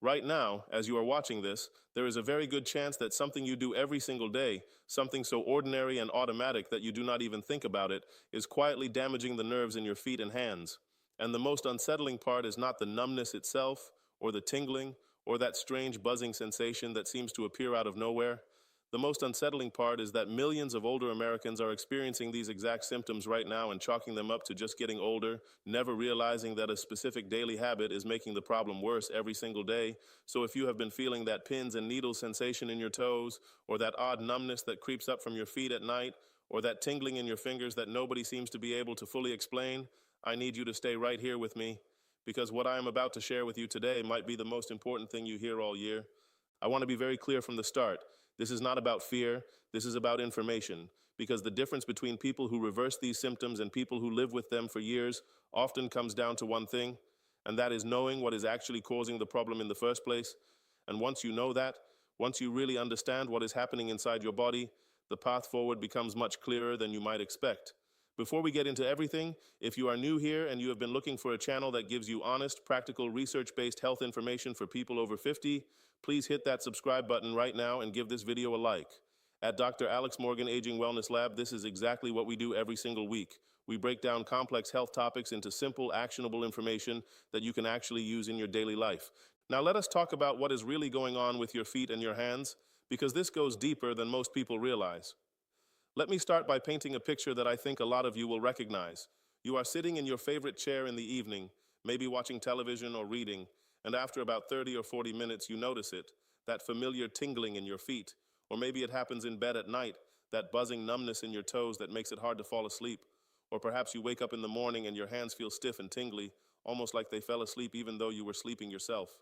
Right now, as you are watching this, there is a very good chance that something you do every single day, something so ordinary and automatic that you do not even think about it, is quietly damaging the nerves in your feet and hands. And the most unsettling part is not the numbness itself, or the tingling, or that strange buzzing sensation that seems to appear out of nowhere. The most unsettling part is that millions of older Americans are experiencing these exact symptoms right now and chalking them up to just getting older, never realizing that a specific daily habit is making the problem worse every single day. So if you have been feeling that pins and needles sensation in your toes, or that odd numbness that creeps up from your feet at night, or that tingling in your fingers that nobody seems to be able to fully explain, I need you to stay right here with me, because what I am about to share with you today might be the most important thing you hear all year. I want to be very clear from the start. This is not about fear, this is about information, because the difference between people who reverse these symptoms and people who live with them for years often comes down to one thing, and that is knowing what is actually causing the problem in the first place. And once you know that, once you really understand what is happening inside your body, the path forward becomes much clearer than you might expect. Before we get into everything, if you are new here and you have been looking for a channel that gives you honest, practical, research-based health information for people over 50, please hit that subscribe button right now and give this video a like. At Dr. Alex Morgan Aging Wellness Lab, this is exactly what we do every single week. We break down complex health topics into simple, actionable information that you can actually use in your daily life. Now let us talk about what is really going on with your feet and your hands, because this goes deeper than most people realize. Let me start by painting a picture that I think a lot of you will recognize. You are sitting in your favorite chair in the evening, maybe watching television or reading, and after about 30 or 40 minutes you notice it, that familiar tingling in your feet, or maybe it happens in bed at night, that buzzing numbness in your toes that makes it hard to fall asleep, or perhaps you wake up in the morning and your hands feel stiff and tingly, almost like they fell asleep even though you were sleeping yourself.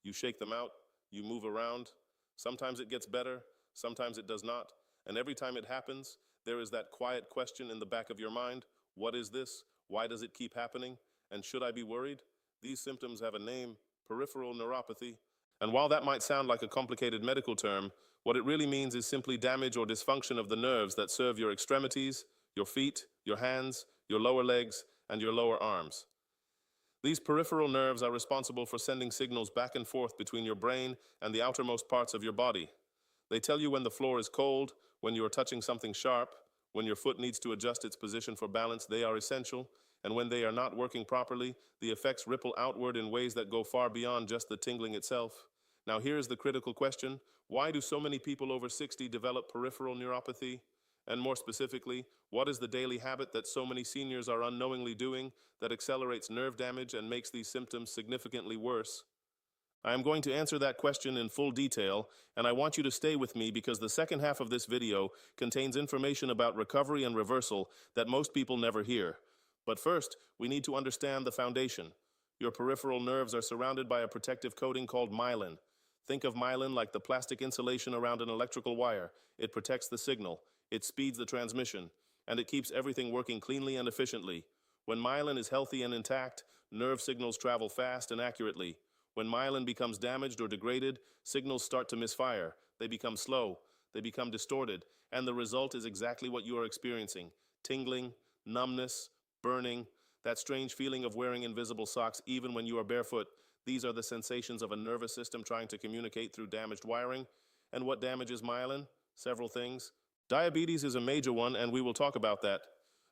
You shake them out, you move around. Sometimes it gets better, sometimes it does not. And every time it happens, there is that quiet question in the back of your mind. What is this? Why does it keep happening? And should I be worried? These symptoms have a name, peripheral neuropathy. And while that might sound like a complicated medical term, what it really means is simply damage or dysfunction of the nerves that serve your extremities, your feet, your hands, your lower legs, and your lower arms. These peripheral nerves are responsible for sending signals back and forth between your brain and the outermost parts of your body. They tell you when the floor is cold, when you are touching something sharp, when your foot needs to adjust its position for balance. They are essential, and when they are not working properly, the effects ripple outward in ways that go far beyond just the tingling itself. Now here's the critical question. Why do so many people over 60 develop peripheral neuropathy? And more specifically, what is the daily habit that so many seniors are unknowingly doing that accelerates nerve damage and makes these symptoms significantly worse? I am going to answer that question in full detail, and I want you to stay with me because the second half of this video contains information about recovery and reversal that most people never hear. But first, we need to understand the foundation. Your peripheral nerves are surrounded by a protective coating called myelin. Think of myelin like the plastic insulation around an electrical wire. It protects the signal, it speeds the transmission, and it keeps everything working cleanly and efficiently. When myelin is healthy and intact, nerve signals travel fast and accurately. When myelin becomes damaged or degraded, signals start to misfire. They become slow, they become distorted, and the result is exactly what you are experiencing. Tingling, numbness, burning, that strange feeling of wearing invisible socks even when you are barefoot. These are the sensations of a nervous system trying to communicate through damaged wiring. And what damages myelin? Several things. Diabetes is a major one, and we will talk about that.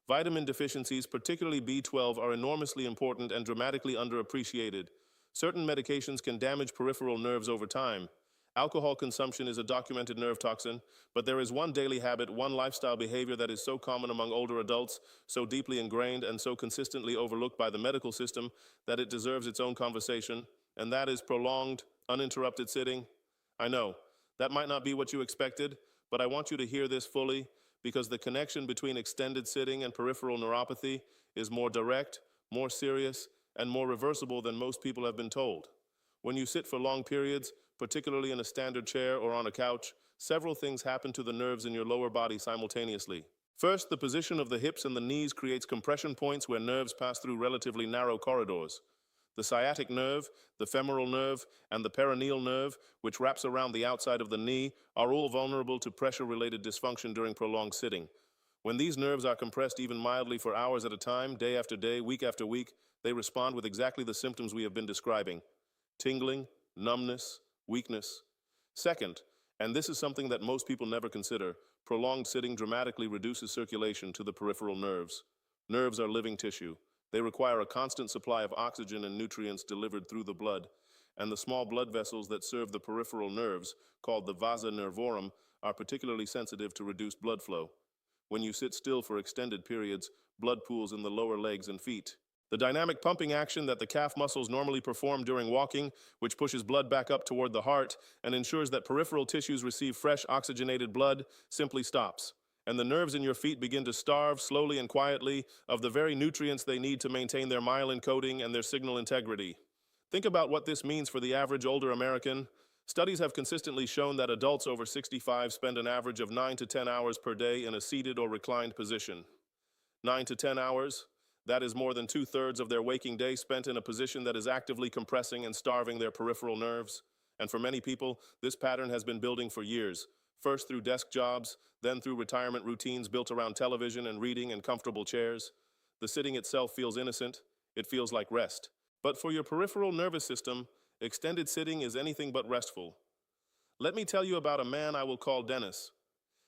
Vitamin deficiencies, particularly B12, are enormously important and dramatically underappreciated. Certain medications can damage peripheral nerves over time. Alcohol consumption is a documented nerve toxin, but there is one daily habit, one lifestyle behavior that is so common among older adults, so deeply ingrained and so consistently overlooked by the medical system that it deserves its own conversation, and that is prolonged, uninterrupted sitting. I know, that might not be what you expected, but I want you to hear this fully because the connection between extended sitting and peripheral neuropathy is more direct, more serious, and more reversible than most people have been told. When you sit for long periods, particularly in a standard chair or on a couch, several things happen to the nerves in your lower body simultaneously. First, the position of the hips and the knees creates compression points where nerves pass through relatively narrow corridors. The sciatic nerve, the femoral nerve, and the peroneal nerve, which wraps around the outside of the knee, are all vulnerable to pressure-related dysfunction during prolonged sitting. When these nerves are compressed even mildly for hours at a time, day after day, week after week, they respond with exactly the symptoms we have been describing. Tingling, numbness, weakness. Second, and this is something that most people never consider, prolonged sitting dramatically reduces circulation to the peripheral nerves. Nerves are living tissue. They require a constant supply of oxygen and nutrients delivered through the blood, and the small blood vessels that serve the peripheral nerves, called the vasa nervorum, are particularly sensitive to reduced blood flow. When you sit still for extended periods, blood pools in the lower legs and feet. The dynamic pumping action that the calf muscles normally perform during walking, which pushes blood back up toward the heart and ensures that peripheral tissues receive fresh oxygenated blood, simply stops. And the nerves in your feet begin to starve slowly and quietly of the very nutrients they need to maintain their myelin coating and their signal integrity. Think about what this means for the average older American. Studies have consistently shown that adults over 65 spend an average of 9 to 10 hours per day in a seated or reclined position. 9 to 10 hours? That is more than 2/3 of their waking day spent in a position that is actively compressing and starving their peripheral nerves. And for many people, this pattern has been building for years, first through desk jobs, then through retirement routines built around television and reading and comfortable chairs. The sitting itself feels innocent. It feels like rest. But for your peripheral nervous system, extended sitting is anything but restful. Let me tell you about a man I will call Dennis.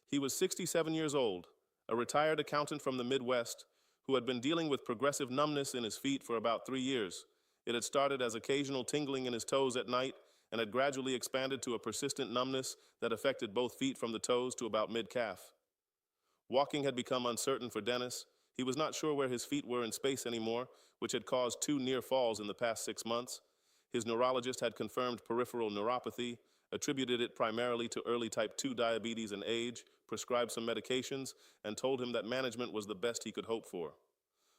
He was 67 years old, a retired accountant from the Midwest, who had been dealing with progressive numbness in his feet for about 3 years. It had started as occasional tingling in his toes at night and had gradually expanded to a persistent numbness that affected both feet from the toes to about mid-calf. Walking had become uncertain for Dennis. He was not sure where his feet were in space anymore, which had caused 2 near falls in the past 6 months. His neurologist had confirmed peripheral neuropathy, attributed it primarily to early type 2 diabetes and age, prescribed some medications, and told him that management was the best he could hope for.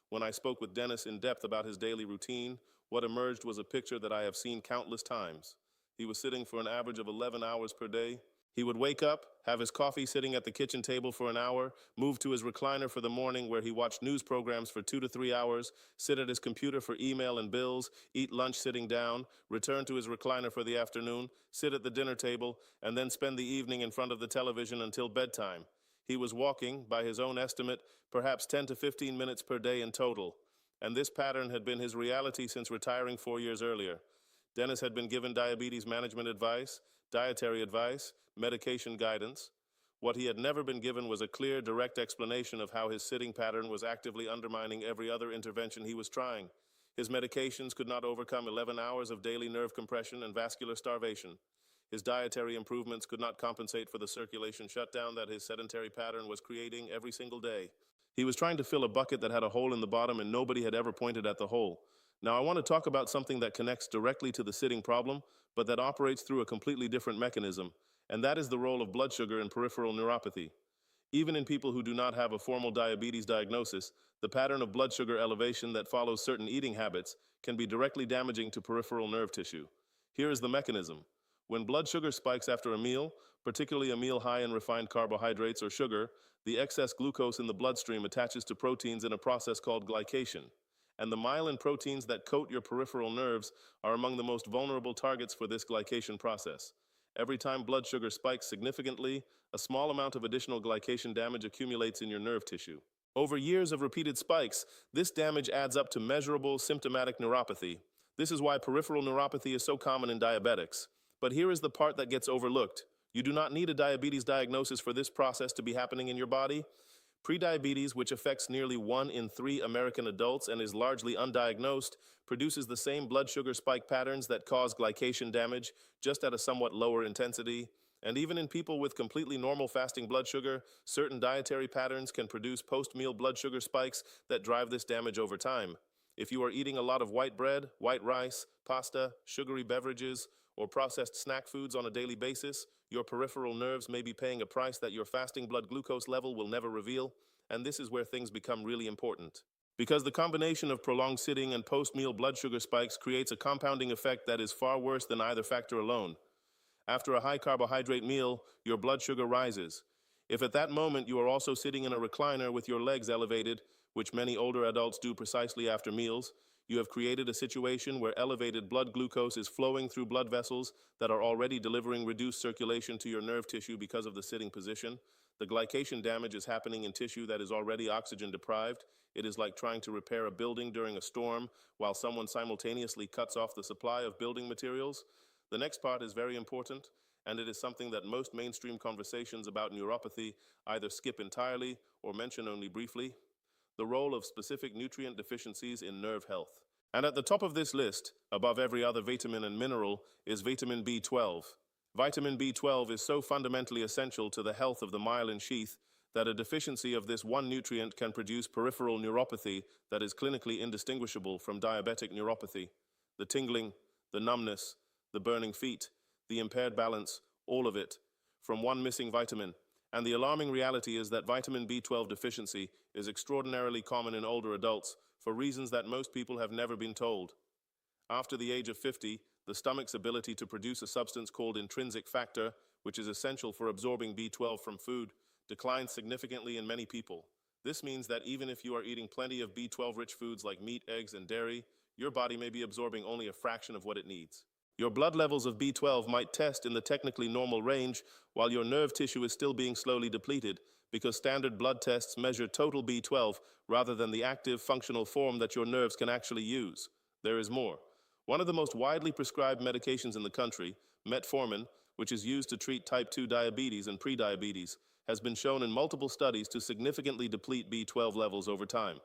When I spoke with Dennis in depth about his daily routine, what emerged was a picture that I have seen countless times. He was sitting for an average of 11 hours per day. He would wake up, have his coffee sitting at the kitchen table for an hour, move to his recliner for the morning where he watched news programs for 2 to 3 hours, sit at his computer for email and bills, eat lunch sitting down, return to his recliner for the afternoon, sit at the dinner table, and then spend the evening in front of the television until bedtime. He was walking, by his own estimate, perhaps 10 to 15 minutes per day in total. And this pattern had been his reality since retiring 4 years earlier. Dennis had been given diabetes management advice, dietary advice, medication guidance. What he had never been given was a clear, direct explanation of how his sitting pattern was actively undermining every other intervention he was trying. His medications could not overcome 11 hours of daily nerve compression and vascular starvation. His dietary improvements could not compensate for the circulation shutdown that his sedentary pattern was creating every single day. He was trying to fill a bucket that had a hole in the bottom and nobody had ever pointed at the hole. Now I want to talk about something that connects directly to the sitting problem, but that operates through a completely different mechanism, and that is the role of blood sugar in peripheral neuropathy. Even in people who do not have a formal diabetes diagnosis, the pattern of blood sugar elevation that follows certain eating habits can be directly damaging to peripheral nerve tissue. Here is the mechanism. When blood sugar spikes after a meal, particularly a meal high in refined carbohydrates or sugar, the excess glucose in the bloodstream attaches to proteins in a process called glycation. And the myelin proteins that coat your peripheral nerves are among the most vulnerable targets for this glycation process. Every time blood sugar spikes significantly, a small amount of additional glycation damage accumulates in your nerve tissue. Over years of repeated spikes, this damage adds up to measurable symptomatic neuropathy. This is why peripheral neuropathy is so common in diabetics. But here is the part that gets overlooked. You do not need a diabetes diagnosis for this process to be happening in your body. Prediabetes, which affects nearly 1 in 3 American adults and is largely undiagnosed, produces the same blood sugar spike patterns that cause glycation damage, just at a somewhat lower intensity. And even in people with completely normal fasting blood sugar, certain dietary patterns can produce post-meal blood sugar spikes that drive this damage over time. If you are eating a lot of white bread, white rice, pasta, sugary beverages, or processed snack foods on a daily basis, your peripheral nerves may be paying a price that your fasting blood glucose level will never reveal, and this is where things become really important. Because the combination of prolonged sitting and post-meal blood sugar spikes creates a compounding effect that is far worse than either factor alone. After a high-carbohydrate meal, your blood sugar rises. If at that moment you are also sitting in a recliner with your legs elevated, which many older adults do precisely after meals, you have created a situation where elevated blood glucose is flowing through blood vessels that are already delivering reduced circulation to your nerve tissue because of the sitting position. The glycation damage is happening in tissue that is already oxygen deprived. It is like trying to repair a building during a storm while someone simultaneously cuts off the supply of building materials. The next part is very important, and it is something that most mainstream conversations about neuropathy either skip entirely or mention only briefly: the role of specific nutrient deficiencies in nerve health. And at the top of this list, above every other vitamin and mineral, is vitamin B12. Vitamin B12 is so fundamentally essential to the health of the myelin sheath that a deficiency of this one nutrient can produce peripheral neuropathy that is clinically indistinguishable from diabetic neuropathy. The tingling, the numbness, the burning feet, the impaired balance, all of it, from one missing vitamin. And the alarming reality is that vitamin B12 deficiency is extraordinarily common in older adults for reasons that most people have never been told. After the age of 50, the stomach's ability to produce a substance called intrinsic factor, which is essential for absorbing B12 from food, declines significantly in many people. This means that even if you are eating plenty of B12-rich foods like meat, eggs, and dairy, your body may be absorbing only a fraction of what it needs. Your blood levels of B12 might test in the technically normal range, while your nerve tissue is still being slowly depleted, because standard blood tests measure total B12 rather than the active functional form that your nerves can actually use. There is more. One of the most widely prescribed medications in the country, metformin, which is used to treat type 2 diabetes and prediabetes, has been shown in multiple studies to significantly deplete B12 levels over time.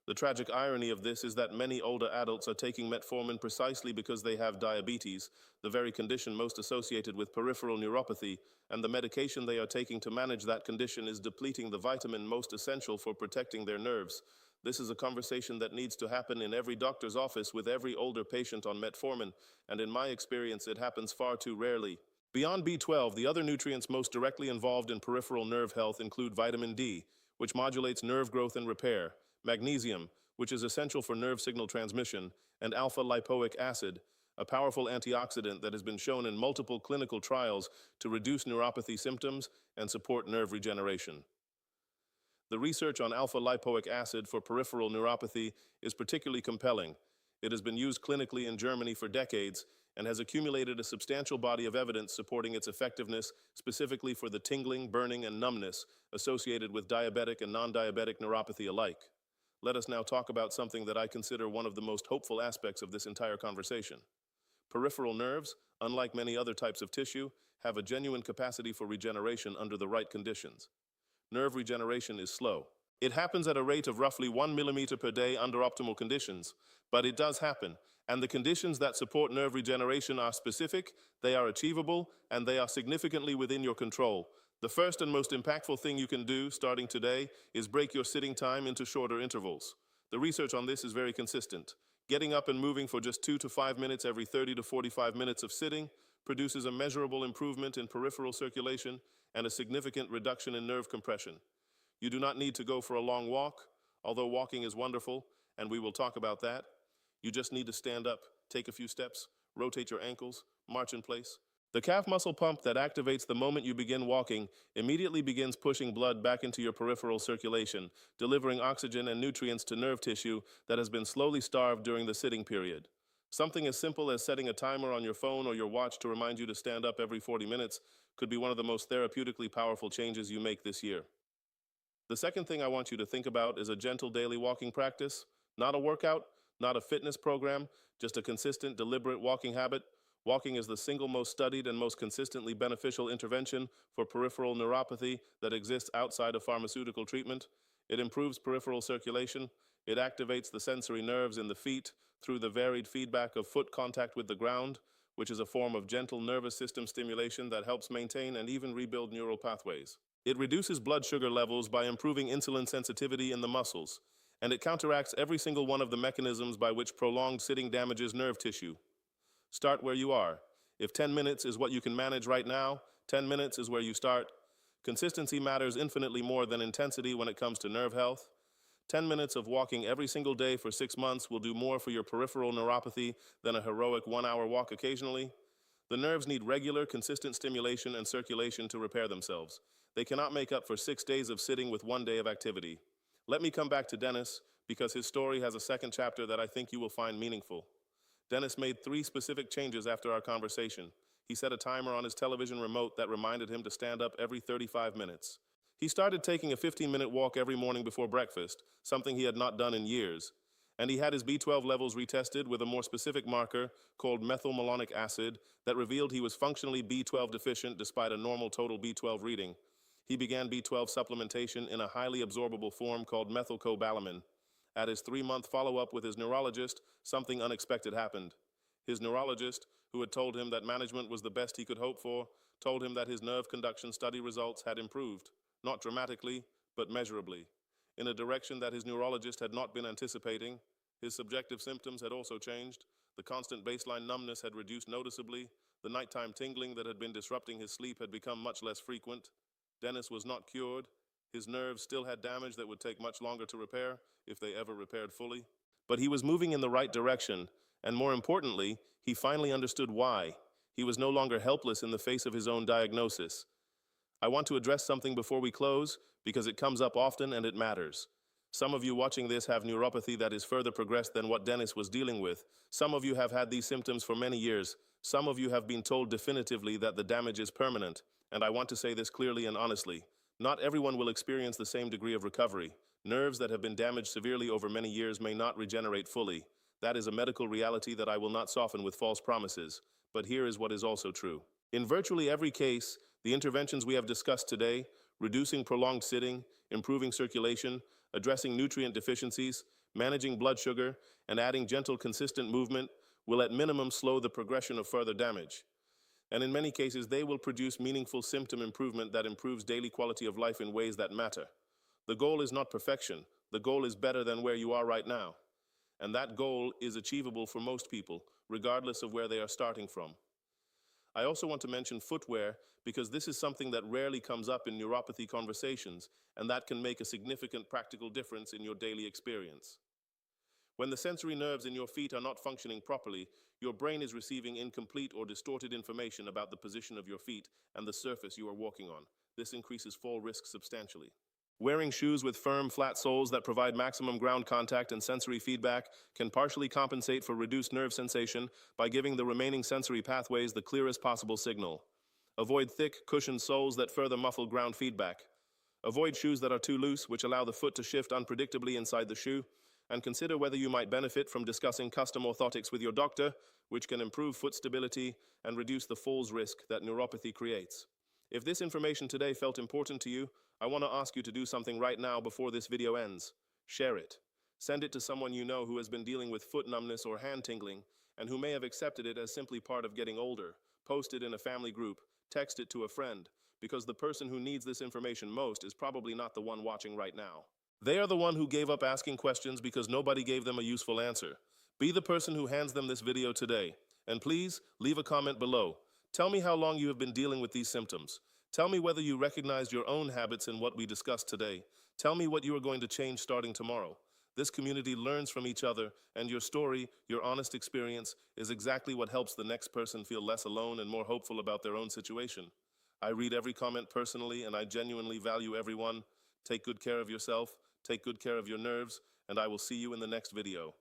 The tragic irony of this is that many older adults are taking metformin precisely because they have diabetes, the very condition most associated with peripheral neuropathy, and the medication they are taking to manage that condition is depleting the vitamin most essential for protecting their nerves. This is a conversation that needs to happen in every doctor's office with every older patient on metformin, and in my experience, it happens far too rarely. Beyond B12, the other nutrients most directly involved in peripheral nerve health include vitamin D, which modulates nerve growth and repair, magnesium, which is essential for nerve signal transmission, and alpha-lipoic acid, a powerful antioxidant that has been shown in multiple clinical trials to reduce neuropathy symptoms and support nerve regeneration. The research on alpha-lipoic acid for peripheral neuropathy is particularly compelling. It has been used clinically in Germany for decades and has accumulated a substantial body of evidence supporting its effectiveness, specifically for the tingling, burning, and numbness associated with diabetic and non-diabetic neuropathy alike. Let us now talk about something that I consider one of the most hopeful aspects of this entire conversation. Peripheral nerves, unlike many other types of tissue, have a genuine capacity for regeneration under the right conditions. Nerve regeneration is slow. It happens at a rate of roughly 1 millimeter per day under optimal conditions, but it does happen, and the conditions that support nerve regeneration are specific, they are achievable, and they are significantly within your control. The first and most impactful thing you can do, starting today, is break your sitting time into shorter intervals. The research on this is very consistent. Getting up and moving for just 2 to 5 minutes every 30 to 45 minutes of sitting produces a measurable improvement in peripheral circulation and a significant reduction in nerve compression. You do not need to go for a long walk, although walking is wonderful, and we will talk about that. You just need to stand up, take a few steps, rotate your ankles, march in place. The calf muscle pump that activates the moment you begin walking immediately begins pushing blood back into your peripheral circulation, delivering oxygen and nutrients to nerve tissue that has been slowly starved during the sitting period. Something as simple as setting a timer on your phone or your watch to remind you to stand up every 40 minutes could be one of the most therapeutically powerful changes you make this year. The second thing I want you to think about is a gentle daily walking practice, not a workout, not a fitness program, just a consistent, deliberate walking habit. Walking is the single most studied and most consistently beneficial intervention for peripheral neuropathy that exists outside of pharmaceutical treatment. It improves peripheral circulation. It activates the sensory nerves in the feet through the varied feedback of foot contact with the ground, which is a form of gentle nervous system stimulation that helps maintain and even rebuild neural pathways. It reduces blood sugar levels by improving insulin sensitivity in the muscles, and it counteracts every single one of the mechanisms by which prolonged sitting damages nerve tissue. Start where you are. If 10 minutes is what you can manage right now, 10 minutes is where you start. Consistency matters infinitely more than intensity when it comes to nerve health. 10 minutes of walking every single day for 6 months will do more for your peripheral neuropathy than a heroic 1-hour walk occasionally. The nerves need regular, consistent stimulation and circulation to repair themselves. They cannot make up for 6 days of sitting with 1 day of activity. Let me come back to Dennis, because his story has a second chapter that I think you will find meaningful. Dennis made 3 specific changes after our conversation. He set a timer on his television remote that reminded him to stand up every 35 minutes. He started taking a 15-minute walk every morning before breakfast, something he had not done in years. And he had his B12 levels retested with a more specific marker called methylmalonic acid that revealed he was functionally B12 deficient despite a normal total B12 reading. He began B12 supplementation in a highly absorbable form called methylcobalamin. At his 3-month follow-up with his neurologist, something unexpected happened. His neurologist, who had told him that management was the best he could hope for, told him that his nerve conduction study results had improved, not dramatically, but measurably, in a direction that his neurologist had not been anticipating. His subjective symptoms had also changed. The constant baseline numbness had reduced noticeably. The nighttime tingling that had been disrupting his sleep had become much less frequent. Dennis was not cured. His nerves still had damage that would take much longer to repair, if they ever repaired fully. But he was moving in the right direction, and more importantly, he finally understood why. He was no longer helpless in the face of his own diagnosis. I want to address something before we close, because it comes up often and it matters. Some of you watching this have neuropathy that is further progressed than what Dennis was dealing with. Some of you have had these symptoms for many years. Some of you have been told definitively that the damage is permanent. And I want to say this clearly and honestly. Not everyone will experience the same degree of recovery. Nerves that have been damaged severely over many years may not regenerate fully. That is a medical reality that I will not soften with false promises. But here is what is also true. In virtually every case, the interventions we have discussed today, reducing prolonged sitting, improving circulation, addressing nutrient deficiencies, managing blood sugar, and adding gentle, consistent movement will at minimum slow the progression of further damage. And in many cases, they will produce meaningful symptom improvement that improves daily quality of life in ways that matter. The goal is not perfection. The goal is better than where you are right now. And that goal is achievable for most people, regardless of where they are starting from. I also want to mention footwear because this is something that rarely comes up in neuropathy conversations, and that can make a significant practical difference in your daily experience. When the sensory nerves in your feet are not functioning properly, your brain is receiving incomplete or distorted information about the position of your feet and the surface you are walking on. This increases fall risk substantially. Wearing shoes with firm, flat soles that provide maximum ground contact and sensory feedback can partially compensate for reduced nerve sensation by giving the remaining sensory pathways the clearest possible signal. Avoid thick, cushioned soles that further muffle ground feedback. Avoid shoes that are too loose, which allow the foot to shift unpredictably inside the shoe. And consider whether you might benefit from discussing custom orthotics with your doctor, which can improve foot stability and reduce the falls risk that neuropathy creates. If this information today felt important to you, I want to ask you to do something right now before this video ends. Share it. Send it to someone you know who has been dealing with foot numbness or hand tingling, and who may have accepted it as simply part of getting older. Post it in a family group. Text it to a friend, because the person who needs this information most is probably not the one watching right now. They are the one who gave up asking questions because nobody gave them a useful answer. Be the person who hands them this video today. And please, leave a comment below. Tell me how long you have been dealing with these symptoms. Tell me whether you recognized your own habits in what we discussed today. Tell me what you are going to change starting tomorrow. This community learns from each other, and your story, your honest experience, is exactly what helps the next person feel less alone and more hopeful about their own situation. I read every comment personally, and I genuinely value everyone. Take good care of yourself. Take good care of your nerves, and I will see you in the next video.